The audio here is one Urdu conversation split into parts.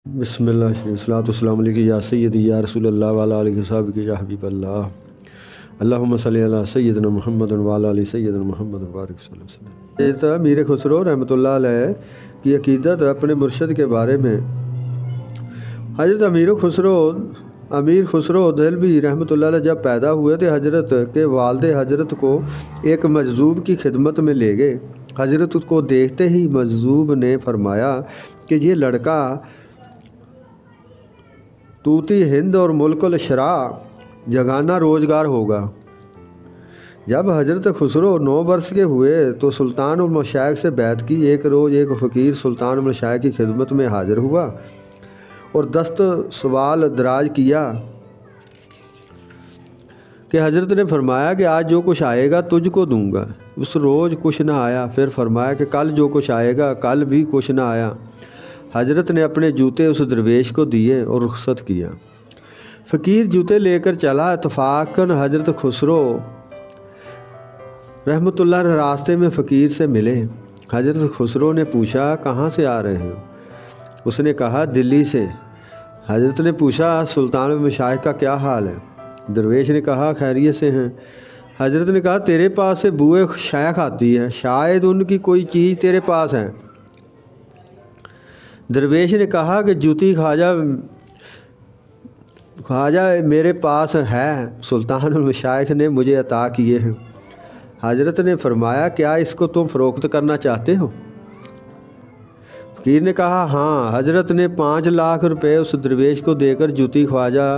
بسم اللہ الصلاۃ والسلام علیک یا سیدی یا رسول اللہ وعلیٰ علیہ وصحبہ یا حبیب اللہ اللہم صلی علی سیدنا محمد وعلیٰ علی سیدنا محمد بارک صلی اللہ علیہ وسلم۔ حضرت امیر خسرو رحمۃ اللہ علیہ کی عقیدت اپنے مرشد کے بارے میں۔ حضرت امیر خسرو دہلوی رحمۃ اللہ علیہ جب پیدا ہوئے تھے حضرت کے والد حضرت کو ایک مجذوب کی خدمت میں لے گئے۔ حضرت کو دیکھتے ہی مجذوب نے فرمایا کہ یہ لڑکا طوطی ہند اور ملک الشراء جگانا روزگار ہوگا۔ جب حضرت خسرو 9 برس کے ہوئے تو سلطان المشائخ سے بیعت کی۔ ایک روز ایک فقیر سلطان المشائخ کی خدمت میں حاضر ہوا اور دست سوال دراز کیا کہ حضرت نے فرمایا کہ آج جو کچھ آئے گا تجھ کو دوں گا۔ اس روز کچھ نہ آیا۔ پھر فرمایا کہ کل جو کچھ آئے گا، کل بھی کچھ نہ آیا۔ حضرت نے اپنے جوتے اس درویش کو دیے اور رخصت کیا۔ فقیر جوتے لے کر چلا۔ اتفاقاً حضرت خسرو رحمۃ اللہ علیہ راستے میں فقیر سے ملے۔ حضرت خسرو نے پوچھا کہاں سے آ رہے ہو؟ اس نے کہا دلی سے۔ حضرت نے پوچھا سلطان المشائخ کا کیا حال ہے؟ درویش نے کہا خیریت سے ہیں۔ حضرت نے کہا تیرے پاس سے بوئے شیخ آتی ہے، شاید ان کی کوئی چیز تیرے پاس ہے۔ درویش نے کہا کہ جوتی خواجہ میرے پاس ہے، سلطان المشائخ نے مجھے عطا کیے ہیں۔ حضرت نے فرمایا کیا اس کو تم فروخت کرنا چاہتے ہو؟ فقیر نے کہا ہاں۔ حضرت نے 5 لاکھ روپے اس درویش کو دے کر جوتی خواجہ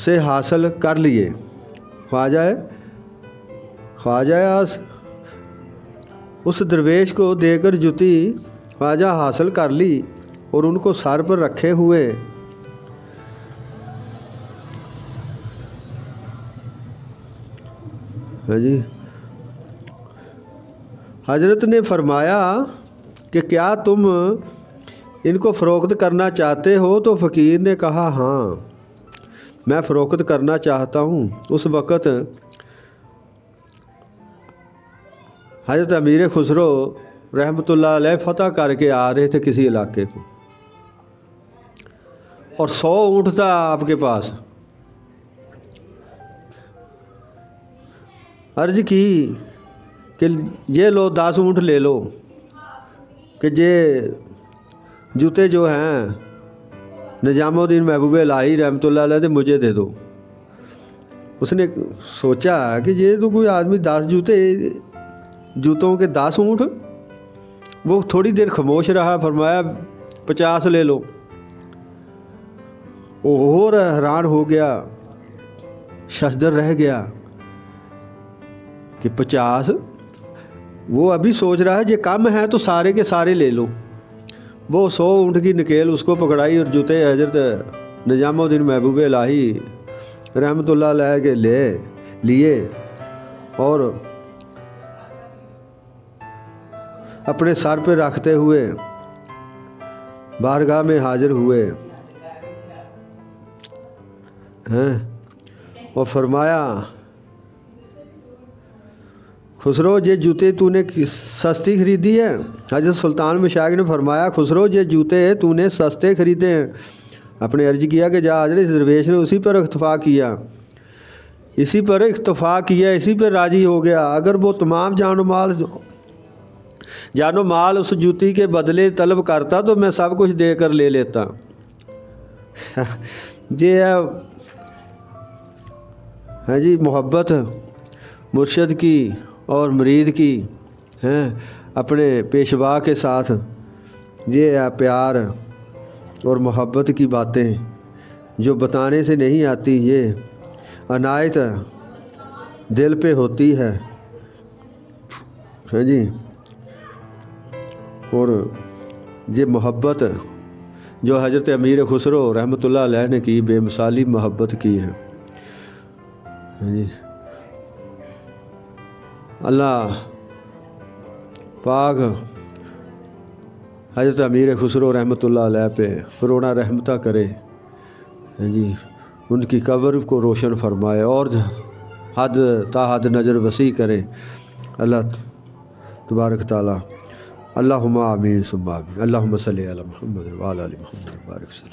سے حاصل کر لیے۔ اس درویش کو دے کر جوتی خواجہ حاصل کر لی اور ان کو سر پر رکھے ہوئے حضرت نے فرمایا کہ کیا تم ان کو فروخت کرنا چاہتے ہو؟ تو فقیر نے کہا ہاں میں فروخت کرنا چاہتا ہوں۔ اس وقت حضرت امیر خسرو رحمۃ اللہ علیہ فتح کر کے آ رہے تھے کسی علاقے کو، اور 100 اونٹ تھا آپ کے پاس۔ عرض کی کہ یہ لو 10 اونٹ لے لو کہ یہ جوتے جو ہیں نظام الدین محبوب الہی رحمۃ اللہ علیہ مجھے دے دو۔ اس نے سوچا کہ یہ تو کوئی آدمی 10 جوتوں کے 10 اونٹ۔ وہ تھوڑی دیر خاموش رہا، فرمایا 50 لے لو۔ اور حیران ہو گیا، ششدر رہ گیا کہ 50؟ وہ ابھی سوچ رہا ہے یہ کم ہے تو سارے کے سارے لے لو۔ وہ 100 اونٹ کی نکیل اس کو پکڑائی اور جوتے حضرت نظام الدین محبوب الہی رحمۃ اللہ علیہ کے لیے اور اپنے سر پہ رکھتے ہوئے بارگاہ میں حاضر ہوئے اور فرمایا خسرو یہ جوتے تو نے سستی خریدی ہے؟ حضرت سلطان مشائخ نے فرمایا خسرو یہ جوتے تو نے سستے خریدے ہیں۔ اپنے عرض کیا کہ جا حضرت درویش نے اسی پر اکتفا کیا، اسی پر راضی ہو گیا۔ اگر وہ تمام جان و مال اس جوتی کے بدلے طلب کرتا تو میں سب کچھ دے کر لے لیتا۔ یہ ہے جی محبت مرشد کی اور مرید کی اپنے پیشوا کے ساتھ، یہ ہے پیار اور محبت کی باتیں جو بتانے سے نہیں آتی، یہ عنایت دل پہ ہوتی ہے جی۔ اور یہ محبت جو حضرت امیر خسرو رحمۃ اللہ علیہ نے کی، بے مثالی محبت کی ہے جی۔ اللہ پاک حضرت امیر خسرو رحمۃ اللہ علیہ پہ کروڑا رحمتہ کرے جی، ان کی قبر کو روشن فرمائے اور حد نظر وسیع کرے اللہ تبارک تعالیٰ۔ اللہم آمین ثم آمین۔ اللہم صلی علی محمد وعلی آل محمد وبارک وسلم۔